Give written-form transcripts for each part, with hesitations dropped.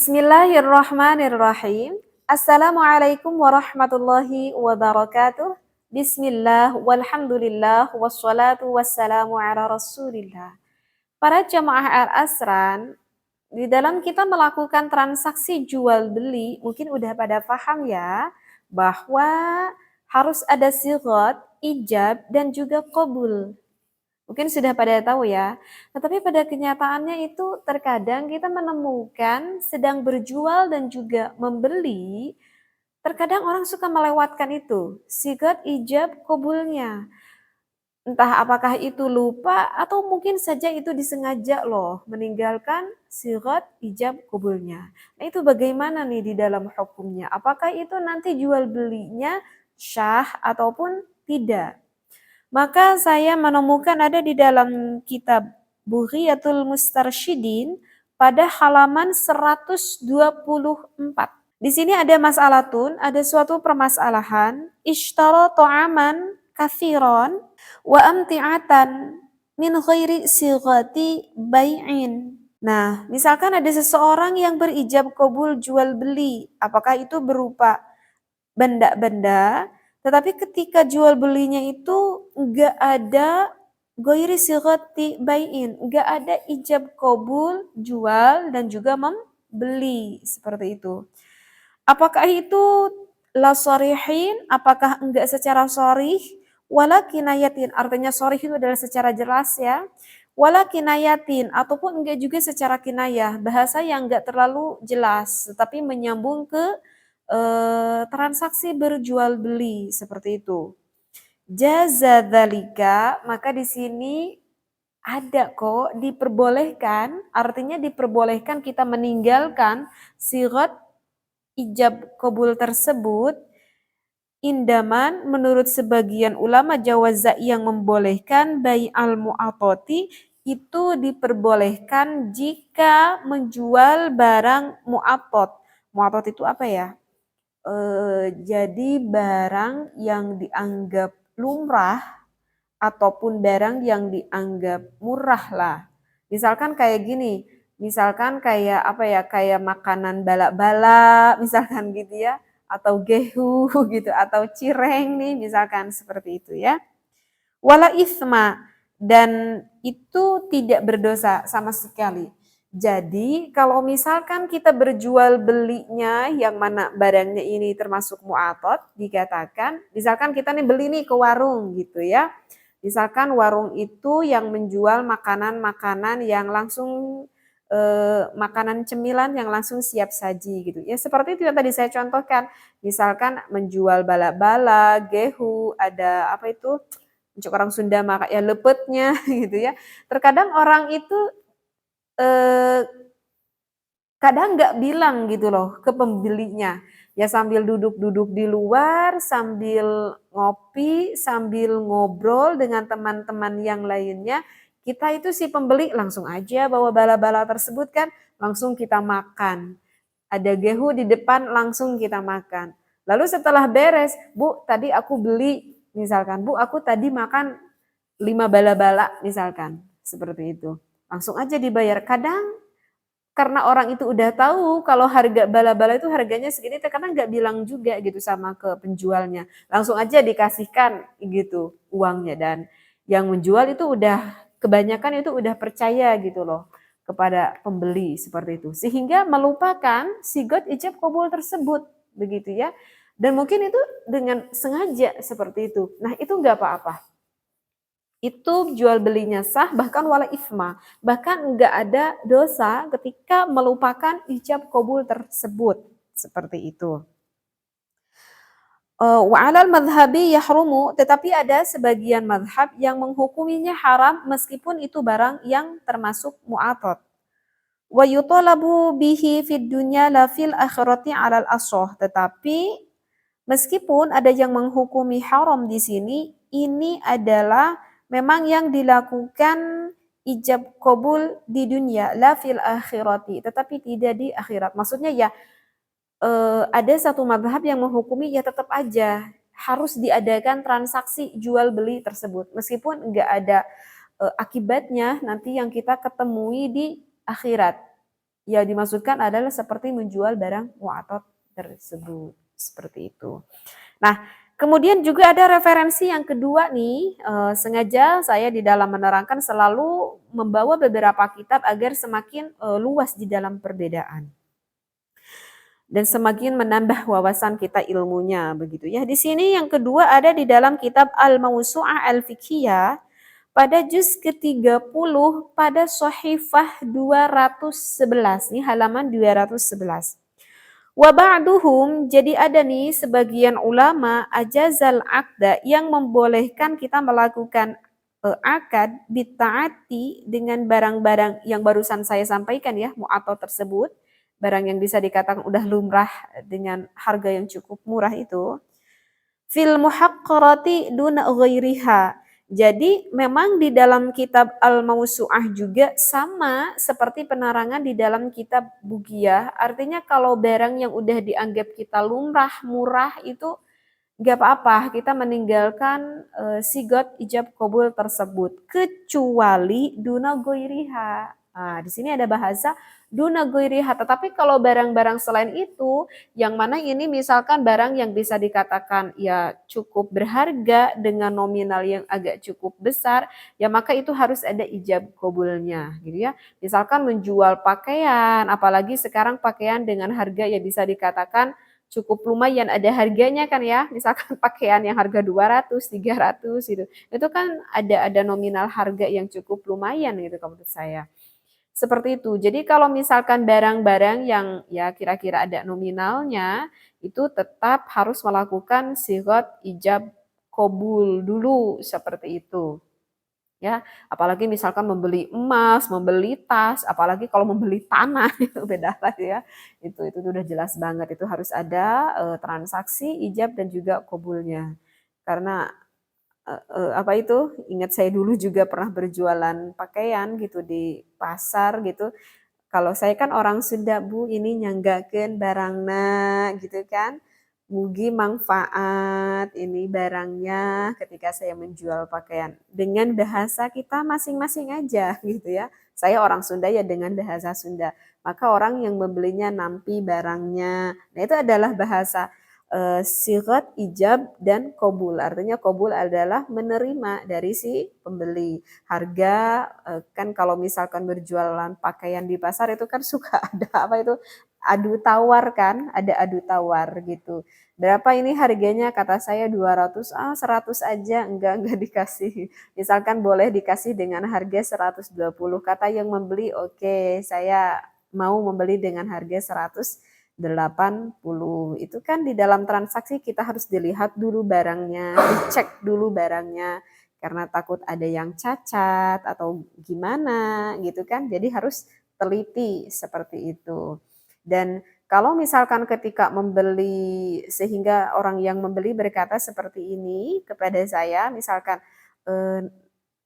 Bismillahirrahmanirrahim. Assalamualaikum warahmatullahi wabarakatuh. Bismillah, walhamdulillah, wassalatu wassalamu ala rasulillah. Para jamaah Al-Asran, di dalam kita melakukan transaksi jual beli, mungkin udah pada paham ya, bahwa harus ada sighat, ijab, dan juga qabul. Mungkin sudah pada tahu ya. Tetapi pada kenyataannya itu terkadang kita menemukan sedang berjual dan juga membeli, terkadang orang suka melewatkan itu, sigat ijab qabulnya. Entah apakah itu lupa atau mungkin saja itu disengaja loh, meninggalkan sigat ijab qabulnya. Nah itu bagaimana nih di dalam hukumnya? Apakah itu nanti jual belinya syah ataupun tidak? Maka saya menemukan ada di dalam kitab Bughiyatul Mustarsyidin pada halaman 124. Di sini ada mas'alatun, ada suatu permasalahan, ishtara ta'aman kathiran wa amti'atan min ghairi sighati bai'in. Nah, misalkan ada seseorang yang berijab qabul jual beli, apakah itu berupa benda-benda, tetapi ketika jual belinya itu enggak ada ghairi sighati bai'in, enggak ada ijab qabul jual dan juga membeli, seperti itu. Apakah itu la sharihin, apakah enggak secara sharih, wala kinayatin, artinya sharih itu adalah secara jelas ya, wala kinayatin, ataupun enggak juga secara kinayah, bahasa yang enggak terlalu jelas, tetapi menyambung ke transaksi berjual beli, seperti itu. Jaza dzalika, maka di sini ada kok diperbolehkan, artinya diperbolehkan kita meninggalkan sighat ijab qabul tersebut, indaman menurut sebagian ulama jawaza yang membolehkan bai'al mu'atoti itu diperbolehkan jika menjual barang mu'atot. Mu'atot itu apa ya? Jadi barang yang dianggap lumrah ataupun barang yang dianggap murah lah. Misalkan kayak gini, misalkan kayak apa ya, kayak makanan bala-bala, misalkan gitu ya, atau gehu gitu, atau cireng nih, misalkan seperti itu ya. Wala isma, dan itu tidak berdosa sama sekali. Jadi kalau misalkan kita berjual belinya yang mana barangnya ini termasuk mu'atot, dikatakan, misalkan kita nih beli nih ke warung gitu ya. Misalkan warung itu yang menjual makanan-makanan yang langsung makanan cemilan yang langsung siap saji gitu. Ya seperti itu yang tadi saya contohkan. Misalkan menjual bala-bala, gehu, ada apa itu? Untuk orang Sunda maka ya lepetnya gitu ya. Terkadang orang itu kadang nggak bilang gitu loh ke pembelinya. Ya sambil duduk-duduk di luar, sambil ngopi, sambil ngobrol dengan teman-teman yang lainnya, kita itu si pembeli langsung aja bawa bala-bala tersebut kan, langsung kita makan. Ada gehu di depan langsung kita makan. Lalu setelah beres, Bu tadi aku beli, misalkan, Bu aku tadi makan 5 bala-bala misalkan, seperti itu. Langsung aja dibayar. Kadang karena orang itu udah tahu kalau harga bala-bala itu harganya segini, terkadang nggak bilang juga gitu sama ke penjualnya. Langsung aja dikasihkan gitu uangnya, dan yang menjual itu udah kebanyakan itu udah percaya gitu loh kepada pembeli seperti itu. Sehingga melupakan sigot ijab qabul tersebut begitu ya. Dan mungkin itu dengan sengaja seperti itu. Nah, itu nggak apa-apa. Itu jual belinya sah, bahkan wala ifma, bahkan enggak ada dosa ketika melupakan ijab qabul tersebut, seperti itu. Wa 'alal madhhabi yahrumu, tetapi ada sebagian madhab yang menghukuminya haram meskipun itu barang yang termasuk mu'atot. Wa yutalabu bihi fid dunya la fil akhirati 'alal ashah, tetapi meskipun ada yang menghukumi haram di sini, ini adalah memang yang dilakukan ijab qabul di dunia, la fil akhirati, tetapi tidak di akhirat. Maksudnya ya ada satu mazhab yang menghukumi ya tetap aja harus diadakan transaksi jual beli tersebut meskipun enggak ada akibatnya nanti yang kita ketemui di akhirat. ya dimaksudkan adalah seperti menjual barang mu'atot tersebut, seperti itu. Nah, kemudian juga ada referensi yang kedua nih, sengaja saya di dalam menerangkan selalu membawa beberapa kitab agar semakin luas di dalam perbedaan dan semakin menambah wawasan kita ilmunya begitu ya. Di sini yang kedua ada di dalam kitab Al-Mawsu'ah Al-Fiqhiyah pada juz ke-30 pada Shahifah 211 nih halaman 211. Wa ba'duhum, jadi ada nih sebagian ulama ajazal akda yang membolehkan kita melakukan akad bita'ati dengan barang-barang yang barusan saya sampaikan ya, mu'ato tersebut, barang yang bisa dikatakan udah lumrah dengan harga yang cukup murah itu, fil muhaqqarati duna ghairiha. Jadi memang di dalam kitab Al-Mawsu'ah juga sama seperti penerangan di dalam kitab Bugiyah. Artinya kalau barang yang udah dianggap kita lumrah, murah itu gak apa-apa kita meninggalkan sigot ijab kabul tersebut kecuali duna goiriha. Nah, di sini ada bahasa duna goiriha. Tetapi kalau barang-barang selain itu, yang mana ini misalkan barang yang bisa dikatakan ya cukup berharga dengan nominal yang agak cukup besar, ya maka itu harus ada ijab kabulnya, gitu ya. Misalkan menjual pakaian, apalagi sekarang pakaian dengan harga yang bisa dikatakan cukup lumayan ada harganya kan ya, misalkan pakaian yang harga 200, 300 gitu. Itu kan ada nominal harga yang cukup lumayan gitu kalau menurut saya. Seperti itu. Jadi kalau misalkan barang-barang yang ya kira-kira ada nominalnya, itu tetap harus melakukan sigot ijab kabul dulu seperti itu. Ya, apalagi misalkan membeli emas, membeli tas, apalagi kalau membeli tanah itu beda lagi ya. Itu udah jelas banget itu harus ada transaksi ijab dan juga kabulnya. Karena apa itu? Ingat saya dulu juga pernah berjualan pakaian gitu di pasar gitu. Kalau saya kan orang Sunda, Bu, ini nyanggakeun barangna gitu kan. Mugi manfaat ini barangnya ketika saya menjual pakaian. Dengan bahasa kita masing-masing aja gitu ya. Saya orang Sunda ya dengan bahasa Sunda. Maka orang yang membelinya nampi barangnya. Nah itu adalah bahasa sigat ijab dan kobul. Artinya kobul adalah menerima dari si pembeli. Harga kan kalau misalkan berjualan pakaian di pasar itu kan suka ada apa itu adu tawar kan, ada adu tawar gitu. Berapa ini harganya? Kata saya 200, 100 aja, enggak dikasih. Misalkan boleh dikasih dengan harga 120. Kata yang membeli, oke, saya mau membeli dengan harga 180. Itu kan di dalam transaksi kita harus dilihat dulu barangnya, dicek dulu barangnya karena takut ada yang cacat atau gimana gitu kan. Jadi harus teliti seperti itu. Dan kalau misalkan ketika membeli sehingga orang yang membeli berkata seperti ini kepada saya, misalkan eh,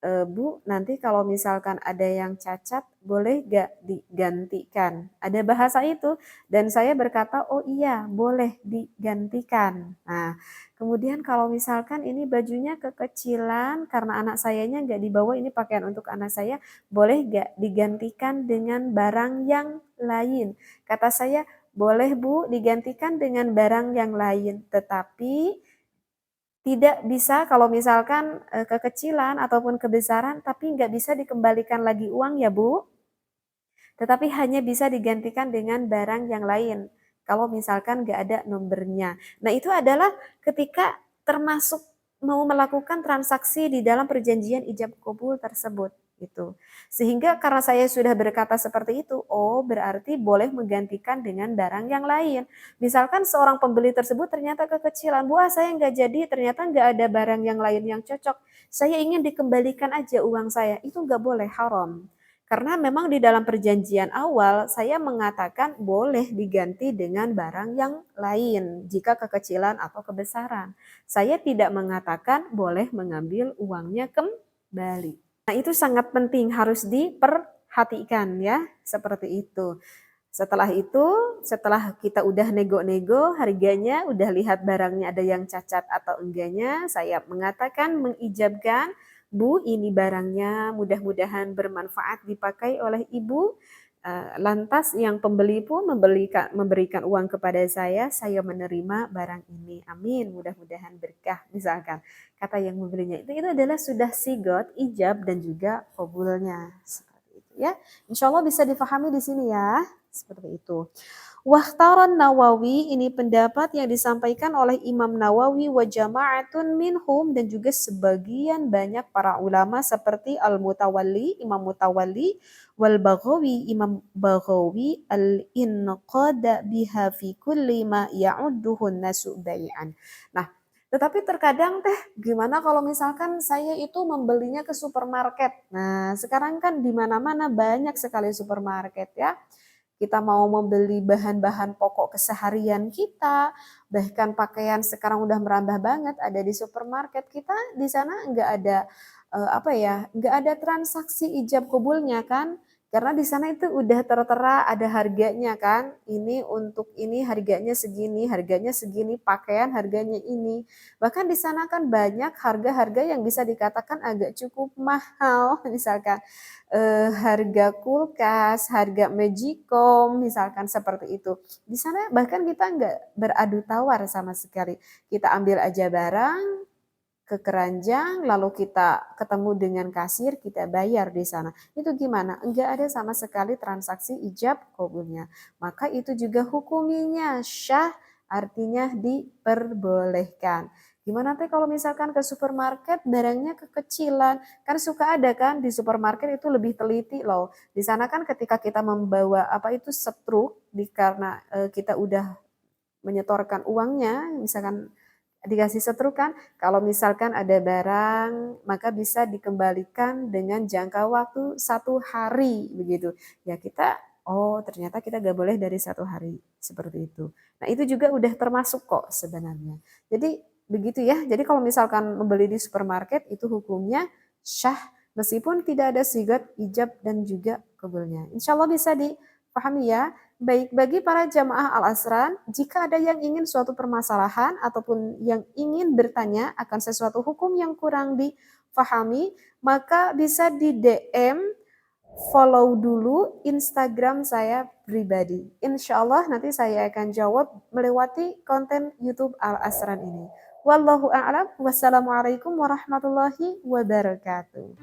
Bu, nanti kalau misalkan ada yang cacat, boleh gak digantikan? Ada bahasa itu, dan saya berkata, oh iya, boleh digantikan. Nah, kemudian kalau misalkan ini bajunya kekecilan, karena anak sayanya gak dibawa, ini pakaian untuk anak saya, boleh gak digantikan dengan barang yang lain? Kata saya, boleh Bu, digantikan dengan barang yang lain, tetapi tidak bisa kalau misalkan kekecilan ataupun kebesaran tapi nggak bisa dikembalikan lagi uang ya Bu, tetapi hanya bisa digantikan dengan barang yang lain kalau misalkan nggak ada nomornya. Nah itu adalah ketika termasuk mau melakukan transaksi di dalam perjanjian ijab kabul tersebut gitu. Sehingga karena saya sudah berkata seperti itu, oh berarti boleh menggantikan dengan barang yang lain. Misalkan seorang pembeli tersebut ternyata kekecilan, Bu, saya nggak jadi, ternyata nggak ada barang yang lain yang cocok. Saya ingin dikembalikan aja uang saya, itu nggak boleh, haram. Karena memang di dalam perjanjian awal saya mengatakan boleh diganti dengan barang yang lain jika kekecilan atau kebesaran. Saya tidak mengatakan boleh mengambil uangnya kembali. Nah itu sangat penting harus diperhatikan ya seperti itu. Setelah kita udah nego-nego harganya, udah lihat barangnya ada yang cacat atau enggaknya, saya mengatakan mengijabkan, Bu, ini barangnya mudah-mudahan bermanfaat dipakai oleh Ibu. Lantas yang pembeli pun memberikan uang kepada saya menerima barang ini. Amin, mudah-mudahan berkah misalkan. Kata yang membelinya itu adalah sudah sigot, ijab dan juga qabulnya. Seperti itu ya. Insya Allah bisa difahami di sini ya. Seperti itu. Wahtaron Nawawi, ini pendapat yang disampaikan oleh Imam Nawawi wa jama'atun minhum, dan juga sebagian banyak para ulama seperti Al-Mutawalli, Imam Mutawalli, wal Baghawi, Imam Baghawi, al-inqada biha fi kulli ma ya'udduhun nasu bai'an. Nah, tetapi terkadang gimana kalau misalkan saya itu membelinya ke supermarket. Nah, sekarang kan di mana-mana banyak sekali supermarket ya. Kita mau membeli bahan-bahan pokok keseharian kita, bahkan pakaian sekarang udah merambah banget ada di supermarket. Kita di sana nggak ada nggak ada transaksi ijab kabulnya kan? Karena di sana itu udah tertera ada harganya kan. Ini untuk ini harganya segini, pakaian harganya ini. Bahkan di sana kan banyak harga-harga yang bisa dikatakan agak cukup mahal, misalkan harga kulkas, harga magicom, misalkan seperti itu. Di sana bahkan kita nggak beradu tawar sama sekali. Kita ambil aja barang ke keranjang, lalu kita ketemu dengan kasir, kita bayar di sana. Itu gimana? Enggak ada sama sekali transaksi ijab kabulnya. Maka itu juga hukuminya syah, artinya diperbolehkan. Gimana kalau misalkan ke supermarket barangnya kekecilan, kan suka ada kan di supermarket itu lebih teliti loh. Di sana kan ketika kita membawa setruk, karena kita udah menyetorkan uangnya, misalkan dikasih setruk kan, kalau misalkan ada barang maka bisa dikembalikan dengan jangka waktu 1 hari begitu. Ya kita, oh ternyata kita gak boleh dari 1 hari seperti itu. Nah itu juga udah termasuk kok sebenarnya. Jadi begitu ya. Jadi kalau misalkan membeli di supermarket itu hukumnya syah meskipun tidak ada sigat, ijab dan juga qabulnya. Insya Allah bisa dipahami ya. Baik, bagi para jamaah Al-Asran, jika ada yang ingin suatu permasalahan ataupun yang ingin bertanya akan sesuatu hukum yang kurang difahami, maka bisa di DM, follow dulu Instagram saya pribadi. Insya Allah nanti saya akan jawab melewati konten YouTube Al-Asran ini. Wallahu a'lam. Wassalamualaikum warahmatullahi wabarakatuh.